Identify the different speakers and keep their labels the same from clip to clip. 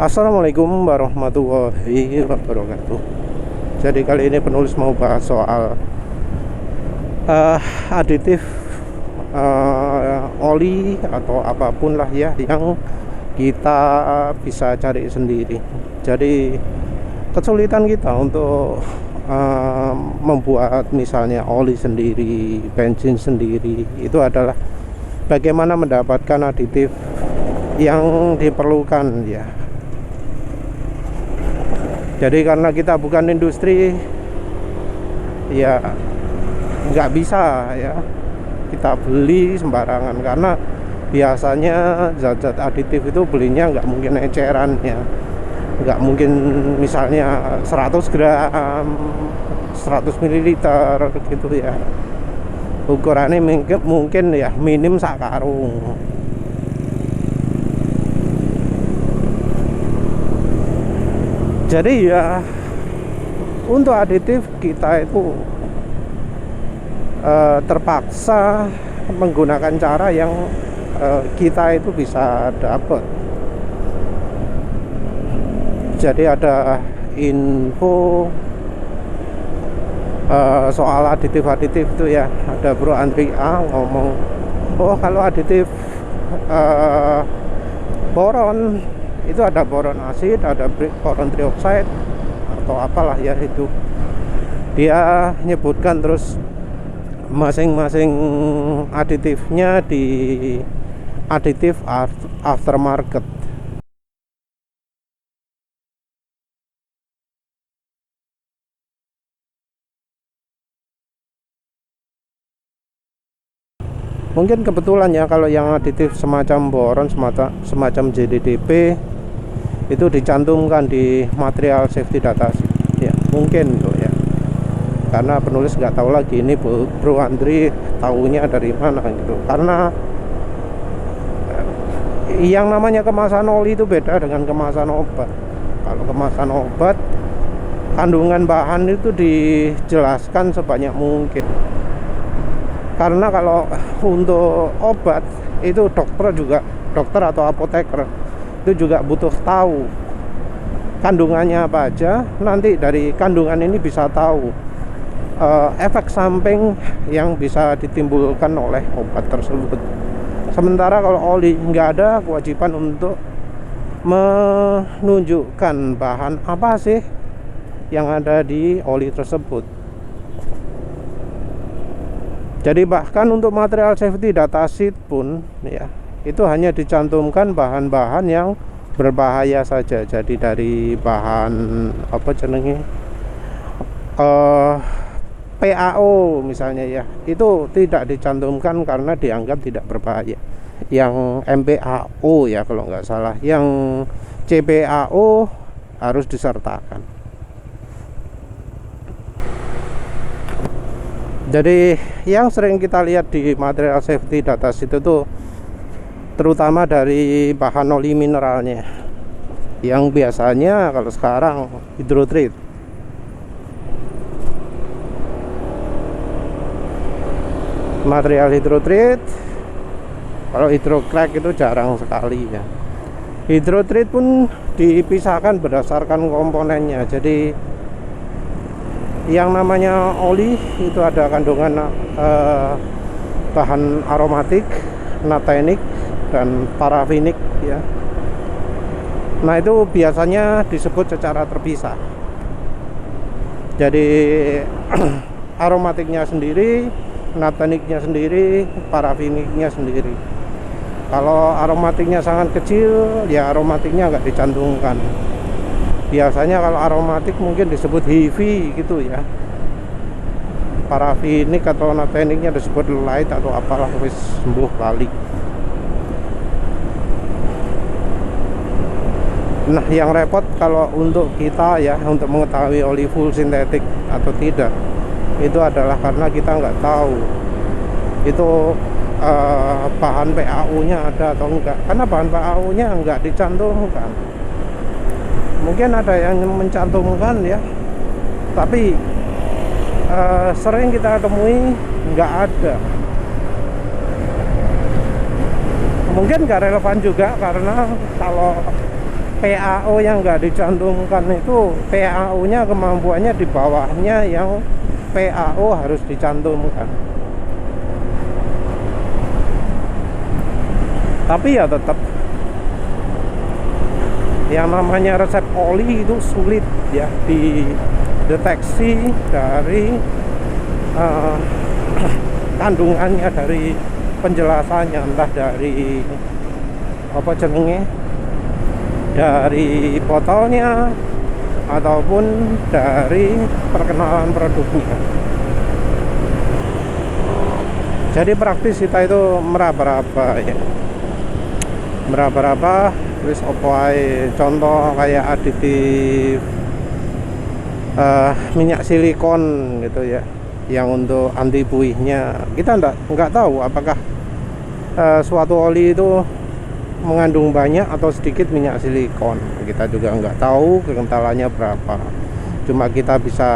Speaker 1: Assalamualaikum warahmatullahi wabarakatuh. Jadi kali ini penulis mau bahas soal aditif oli atau apapun lah ya yang kita bisa cari sendiri. Jadi kesulitan kita untuk membuat misalnya oli sendiri, bensin sendiri, itu adalah bagaimana mendapatkan aditif yang diperlukan ya. Jadi karena kita bukan industri, ya nggak bisa ya kita beli sembarangan, karena biasanya zat-zat aditif itu belinya nggak mungkin eceran ya, nggak mungkin misalnya 100 gram 100 ml gitu ya, ukurannya mungkin ya minim sak karung. Jadi ya untuk aditif kita itu terpaksa menggunakan cara yang kita itu bisa dapat. Jadi ada info soal aditif itu ya, ada Bro Andri A ngomong, oh kalau aditif boron itu ada boron asid, ada boron trioxide atau apalah ya, itu dia nyebutkan terus masing-masing aditifnya di aditif aftermarket. Mungkin kebetulan ya kalau yang aditif semacam boron, semacam JDDP itu dicantumkan di material safety data ya, mungkin tuh ya, karena penulis nggak tahu lagi ini Bro Andri tahunya dari mana gitu. Karena yang namanya kemasan oli itu beda dengan kemasan obat. Kalau kemasan obat kandungan bahan itu dijelaskan sebanyak mungkin, karena kalau untuk obat itu dokter atau apoteker itu juga butuh tahu kandungannya apa aja. Nanti dari kandungan ini bisa tahu efek samping yang bisa ditimbulkan oleh obat tersebut. Sementara kalau oli nggak ada kewajiban untuk menunjukkan bahan apa sih yang ada di oli tersebut. Jadi bahkan untuk material safety data sheet pun ya, itu hanya dicantumkan bahan-bahan yang berbahaya saja. Jadi dari bahan apa jenenge PAO misalnya ya, itu tidak dicantumkan karena dianggap tidak berbahaya. Yang MPAO ya kalau nggak salah, yang CPAO harus disertakan. Jadi yang sering kita lihat di material safety data sheet itu terutama dari bahan oli mineralnya, yang biasanya kalau sekarang hydrotreat. Material hydrotreat, kalau hydrocrack itu jarang sekali ya. Hydrotreat pun dipisahkan berdasarkan komponennya. Jadi yang namanya oli itu ada kandungan bahan aromatik, natenik, dan parafinik ya. Nah itu biasanya disebut secara terpisah. Jadi aromatiknya sendiri, nateniknya sendiri, parafiniknya sendiri. Kalau aromatiknya sangat kecil ya aromatiknya nggak dicantumkan. Biasanya kalau aromatik mungkin disebut heavy gitu ya. Parafinik atau nateniknya disebut light atau apalah, wis sembuh kali. Nah yang repot kalau untuk kita ya, untuk mengetahui oli full sintetik atau tidak, itu adalah karena kita nggak tahu itu bahan PAU nya ada atau enggak. Karena bahan PAU nya enggak dicantumkan. Mungkin ada yang mencantumkan ya, tapi sering kita temui nggak ada. Mungkin nggak relevan juga, karena kalau PAO yang nggak dicantumkan itu PAO-nya kemampuannya di bawahnya yang PAO harus dicantumkan. Tapi ya tetap yang namanya resep oli itu sulit ya dideteksi dari kandungannya, dari penjelasannya, entah dari apa jenenge, dari botolnya ataupun dari perkenalan produknya. Jadi praktis kita itu meraba-raba ya, meraba-raba terus opai contoh kayak aditif minyak silikon gitu ya, yang untuk anti buihnya. Kita nggak tahu apakah suatu oli itu mengandung banyak atau sedikit minyak silikon. Kita juga nggak tahu kekentalannya berapa, cuma kita bisa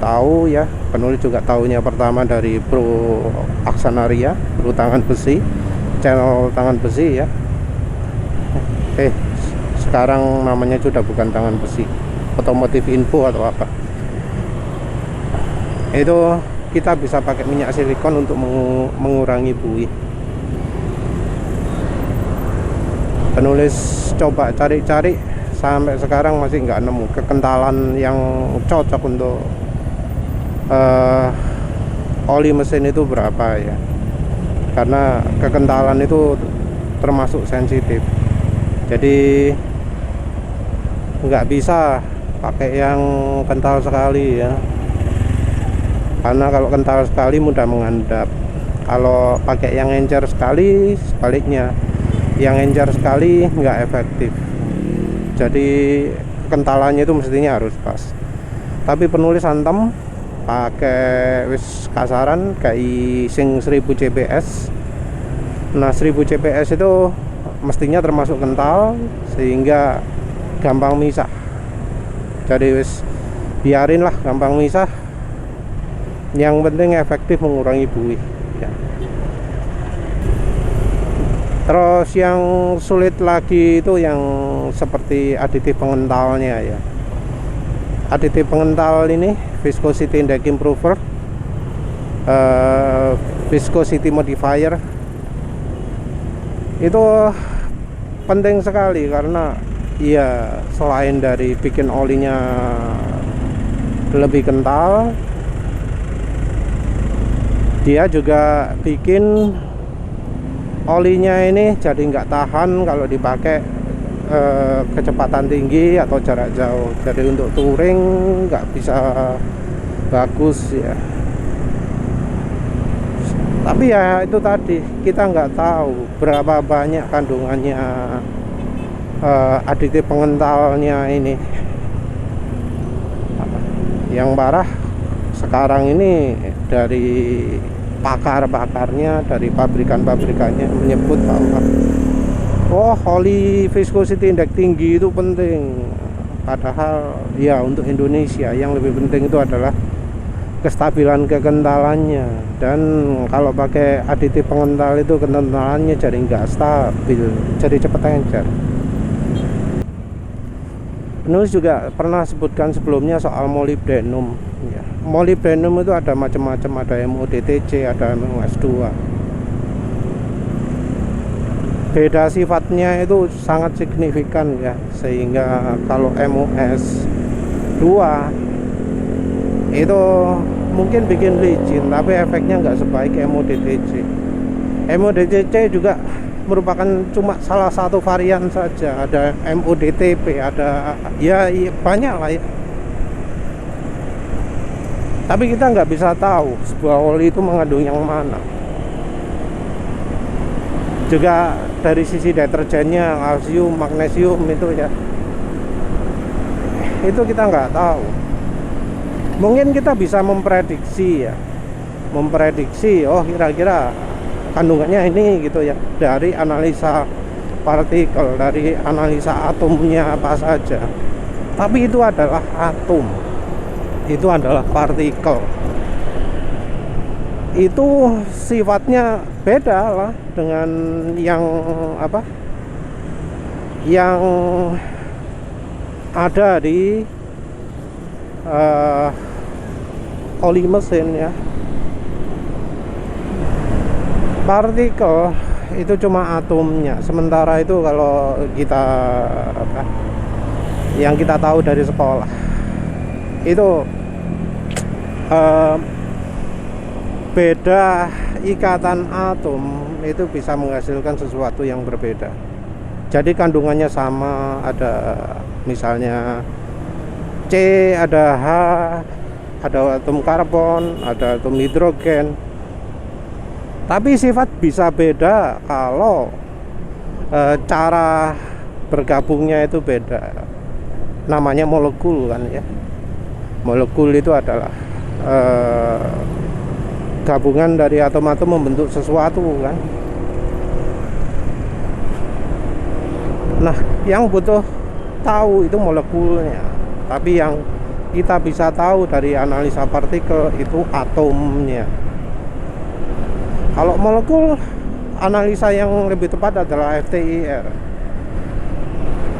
Speaker 1: tahu ya, penulis juga tahunya pertama dari Bro Aksanaria, Bro Tangan Besi, channel Tangan Besi ya. Sekarang namanya sudah bukan Tangan Besi, Otomotif Info atau apa. Itu kita bisa pakai minyak silikon untuk mengurangi buih. Penulis coba cari-cari sampai sekarang masih nggak nemu kekentalan yang cocok untuk oli mesin itu berapa ya, karena kekentalan itu termasuk sensitif. Jadi nggak bisa pakai yang kental sekali ya, karena kalau kental sekali mudah mengendap. Kalau pakai yang encer sekali, sebaliknya yang encer sekali nggak efektif. Jadi kentalannya itu mestinya harus pas. Tapi penulis antem pakai wis kasaran kayak sing 1000 CPS. Nah 1000 CPS itu mestinya termasuk kental sehingga gampang misah. Jadi wis biarin lah gampang misah, yang penting efektif mengurangi buih ya. Terus yang sulit lagi itu yang seperti aditif pengentalnya ya. Aditif pengental ini viscosity index improver, viscosity modifier, itu penting sekali karena ya selain dari bikin olinya lebih kental, dia juga bikin olinya ini jadi nggak tahan kalau dipakai kecepatan tinggi atau jarak jauh. Jadi untuk touring nggak bisa bagus ya. Tapi ya itu tadi, kita nggak tahu berapa banyak kandungannya aditif pengentalnya ini. Yang parah sekarang ini dari pakar-pakarnya, dari pabrikan-pabrikannya menyebut bahwa oli viscosity index tinggi itu penting. Padahal ya untuk Indonesia yang lebih penting itu adalah kestabilan kekentalannya. Dan kalau pakai aditif pengental itu kekentalannya jadi nggak stabil, jadi cepat encer. Penulis juga pernah sebutkan sebelumnya soal molybdenum ya. Molybdenum itu ada macam-macam, ada MODTC, ada MOS2. Beda sifatnya itu sangat signifikan ya, sehingga kalau MOS2 itu mungkin bikin licin, tapi efeknya nggak sebaik MODTC. MODTC juga merupakan cuma salah satu varian saja. Ada MODTP, ada ya banyak lah ya. Tapi kita nggak bisa tahu sebuah oli itu mengandung yang mana. Juga dari sisi deterjennya, kalsium, magnesium itu ya, itu kita nggak tahu. Mungkin kita bisa memprediksi ya, memprediksi oh kira-kira kandungannya ini gitu ya, dari analisa partikel, dari analisa atomnya apa saja. Tapi itu adalah atom, itu adalah partikel, itu sifatnya beda lah dengan yang apa, yang ada di oli mesin ya. Partikel itu cuma atomnya, sementara itu kalau kita yang kita tahu dari sekolah itu beda ikatan atom itu bisa menghasilkan sesuatu yang berbeda. Jadi kandungannya sama, ada misalnya C, ada H, ada atom karbon, ada atom hidrogen. Tapi sifat bisa beda kalau cara bergabungnya itu beda. Namanya molekul kan ya. Molekul itu adalah gabungan dari atom-atom membentuk sesuatu kan. Nah, yang butuh tahu itu molekulnya. Tapi yang kita bisa tahu dari analisa partikel itu atomnya. Kalau molekul, analisa yang lebih tepat adalah FTIR.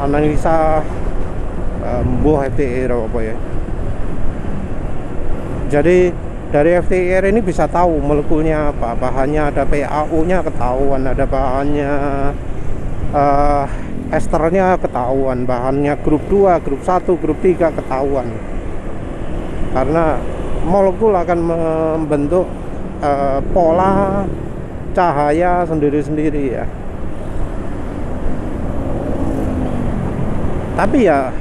Speaker 1: Analisa FTIR apa ya. Jadi dari FTIR ini bisa tahu molekulnya apa. Bahannya ada PaO-nya ketahuan, ada bahannya esternya ketahuan, bahannya grup 2, grup 1, grup 3 ketahuan. Karena molekul akan membentuk pola cahaya sendiri-sendiri ya. Tapi ya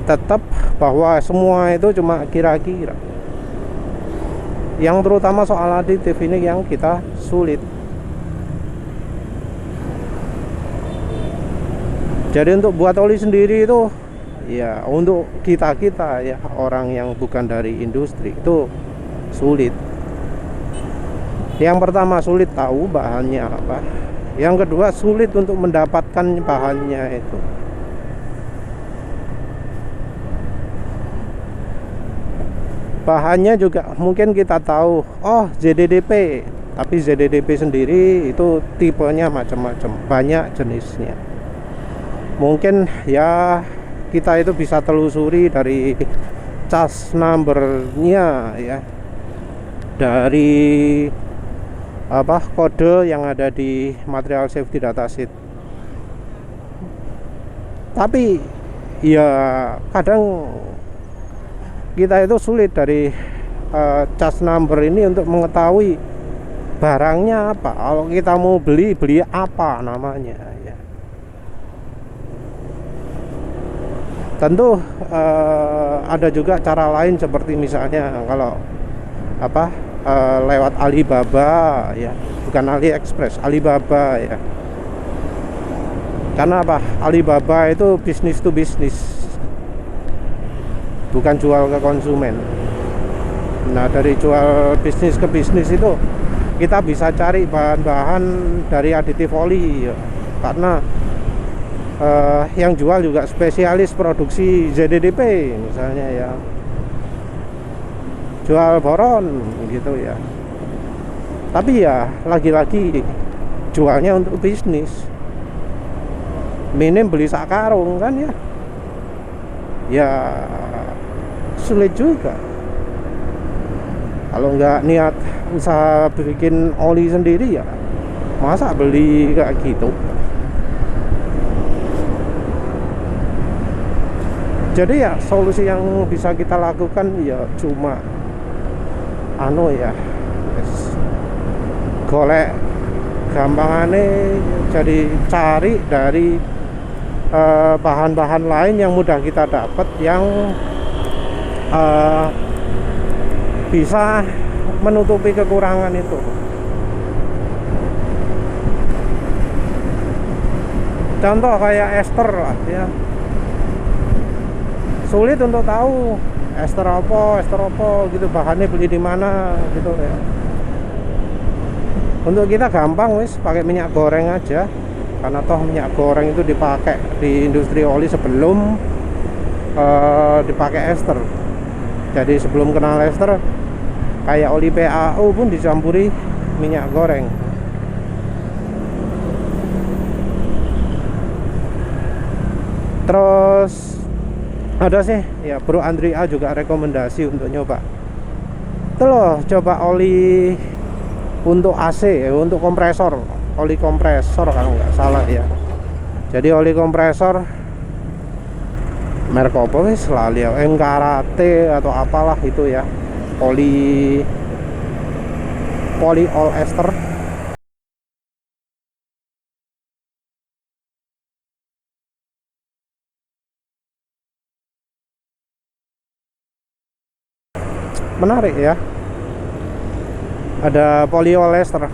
Speaker 1: tetap bahwa semua itu cuma kira-kira. Yang terutama soal aditif ini yang kita sulit. Jadi untuk buat oli sendiri itu ya, untuk kita ya, orang yang bukan dari industri itu sulit. Yang pertama sulit tahu bahannya apa. Yang kedua sulit untuk mendapatkan bahannya itu. Bahannya juga mungkin kita tahu, oh ZDDP, tapi ZDDP sendiri itu tipenya macam-macam, banyak jenisnya. Mungkin ya kita itu bisa telusuri dari cas numbernya ya, dari kode yang ada di material safety datasheet. Tapi ya kadang kita itu sulit dari cas number ini untuk mengetahui barangnya apa. Kalau kita mau beli apa namanya ya. Tentu ada juga cara lain, seperti misalnya kalau lewat Alibaba ya, bukan AliExpress, Alibaba ya. Karena apa? Alibaba itu bisnis to bisnis, bukan jual ke konsumen. Nah, dari jual bisnis ke bisnis itu kita bisa cari bahan-bahan dari aditif oli ya. Karena yang jual juga spesialis produksi ZDDP misalnya ya, jual boron gitu ya. Tapi ya lagi-lagi jualnya untuk bisnis, minim beli sak karung kan ya. Ya sulit juga kalau nggak niat usaha bikin oli sendiri ya, masa beli kayak gitu. Jadi ya solusi yang bisa kita lakukan ya cuma ya golek gampangane, jadi cari dari bahan-bahan lain yang mudah kita dapat, yang bisa menutupi kekurangan itu. Contoh kayak ester lah ya, sulit untuk tahu ester apa gitu, bahannya beli di mana gitu ya. Untuk kita gampang wis pakai minyak goreng aja, karena toh minyak goreng itu dipakai di industri oli sebelum dipakai ester. Jadi sebelum kenal ester, kayak oli PaO pun dicampuri minyak goreng. Terus ada sih ya, Bro Andrea juga rekomendasi untuk nyoba itu loh, coba oli untuk AC, untuk kompresor, oli kompresor kalau nggak salah ya. Jadi oli kompresor merek apa wis lali ya, Karate atau apalah itu ya, polyol ester. Menarik ya, ada polyester.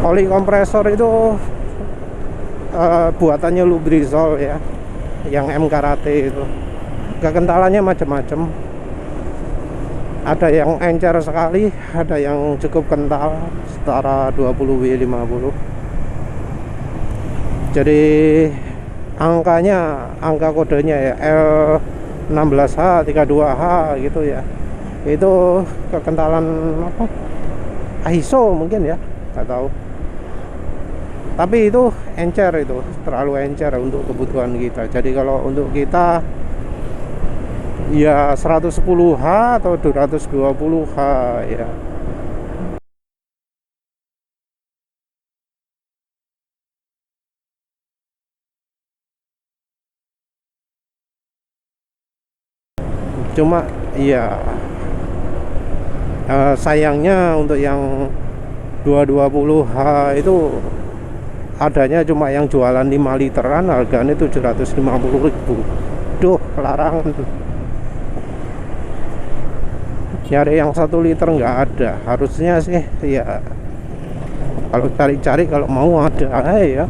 Speaker 1: Oli kompresor itu buatannya Lubrizol ya, yang Karate itu. Kekentalannya macam-macam, ada yang encer sekali, ada yang cukup kental setara 20W50. Jadi angka kodenya ya L16H 32H gitu ya. Itu kekentalan apa, ISO mungkin ya, nggak tahu. Tapi itu encer, itu terlalu encer untuk kebutuhan kita. Jadi kalau untuk kita ya 110H atau 220H ya. Cuma ya sayangnya untuk yang 220H itu adanya cuma yang jualan 5 literan, harganya 750.000. Duh, larangan. Nyari yang 1 liter nggak ada. Harusnya sih ya, kalau cari-cari kalau mau ada ya,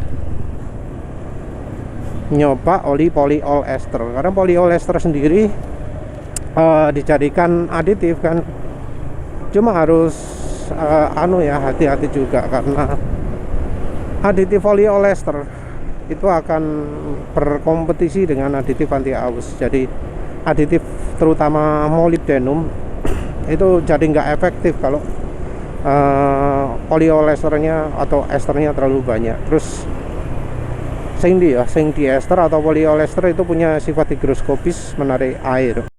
Speaker 1: nyoba oli polyol ester. Karena polyol ester sendiri dijadikan aditif kan. Cuma harus hati-hati juga, karena aditif polyester itu akan berkompetisi dengan aditif anti aus. Jadi aditif terutama molybdenum itu jadi nggak efektif kalau polyesternya atau esternya terlalu banyak. Terus sing diester atau polyester itu punya sifat higroskopis, menarik air.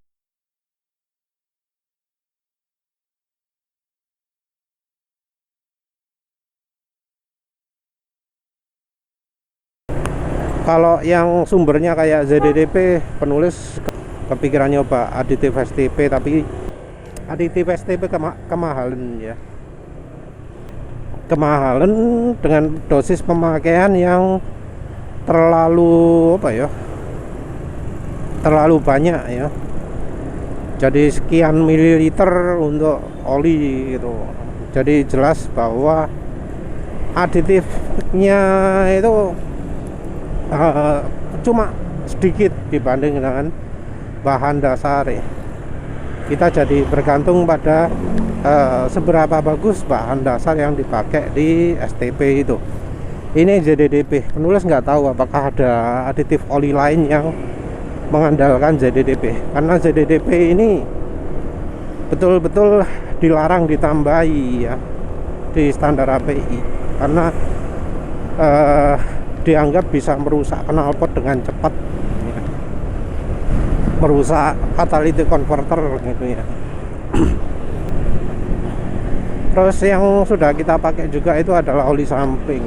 Speaker 1: Kalau yang sumbernya kayak ZDDP, penulis kepikiran nyoba aditif STP, tapi aditif STP kemahalan ya. Kemahalan dengan dosis pemakaian yang terlalu terlalu banyak ya. Jadi sekian mililiter untuk oli gitu. Jadi jelas bahwa aditifnya itu cuma sedikit dibanding dengan bahan dasar ya. Kita jadi bergantung pada seberapa bagus bahan dasar yang dipakai di STP itu. Ini ZDDP, penulis nggak tahu apakah ada aditif oli lain yang mengandalkan ZDDP, karena ZDDP ini betul-betul dilarang ditambahi ya di standar API, karena dianggap bisa merusak knalpot dengan cepat ya. Merusak catalytic converter gitu ya. Terus yang sudah kita pakai juga itu adalah oli samping.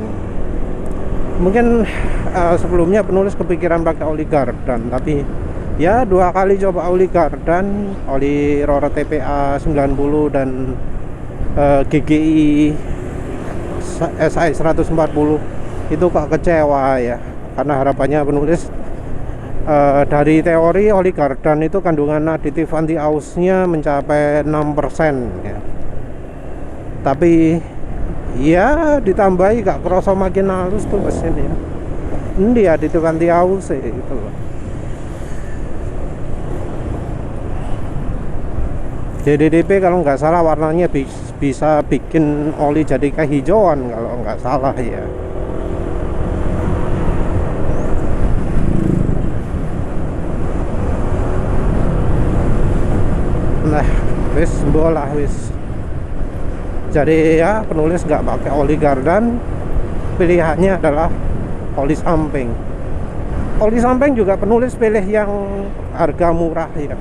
Speaker 1: Mungkin sebelumnya penulis kepikiran pakai oli Gardan, tapi ya 2 kali coba oli Gardan, oli Roro TPA 90 dan GGI SI 140 itu kok kecewa ya, karena harapannya penulis dari teori oli Gardan itu kandungan aditif anti ausnya mencapai 6% ya. Tapi ya ditambahi gak kerasa makin halus tuh mesin ya. Ini aditif anti aus gitu loh. ZDDP kalau nggak salah warnanya bisa bikin oli jadi kehijauan kalau nggak salah ya. Nah, wis bola wis. Jadi ya penulis nggak pakai oli Gardan, pilihannya adalah oli samping. Oli samping juga penulis pilih yang harga murah ya,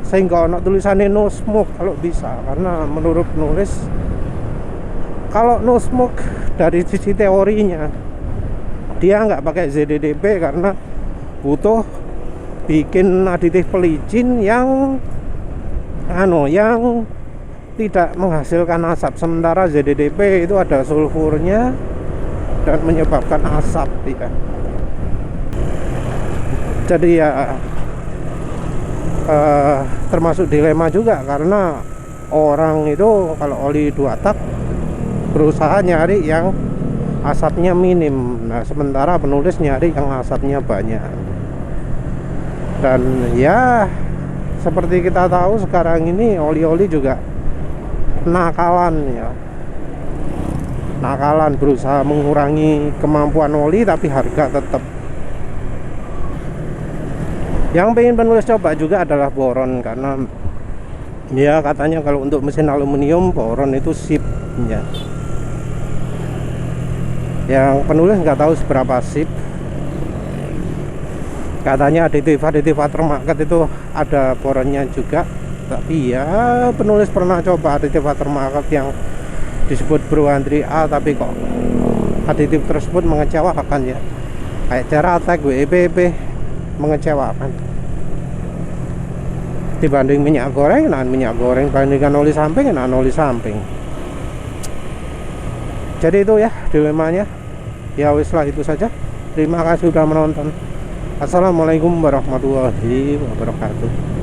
Speaker 1: sehingga ono tulisannya no smoke kalau bisa, karena menurut penulis kalau no smoke dari sisi teorinya dia nggak pakai ZDDP karena butuh bikin aditif pelicin yang yang tidak menghasilkan asap, sementara ZDDP itu ada sulfurnya dan menyebabkan asap ya. Jadi ya termasuk dilema juga, karena orang itu kalau oli 2 tak berusaha nyari yang asapnya minim. Nah, sementara penulis nyari yang asapnya banyak. Dan ya seperti kita tahu sekarang ini oli-oli juga nakalan ya. Nakalan, berusaha mengurangi kemampuan oli tapi harga tetap. Yang pengen penulis coba juga adalah boron, karena ya katanya kalau untuk mesin aluminium boron itu sip ya. Yang penulis nggak tahu seberapa sip. Katanya aditif aftermarket itu ada boronnya juga, tapi ya penulis pernah coba aditif aftermarket yang disebut Broandri A, tapi kok aditif tersebut mengecewakan ya, kayak Ceratec, WEPP, mengecewakan. Dibanding minyak goreng, nah minyak goreng, bandingkan oli samping, nah oli samping. Jadi itu ya dilemanya. Ya wis lah, itu saja. Terima kasih sudah menonton. Assalamualaikum warahmatullahi wabarakatuh.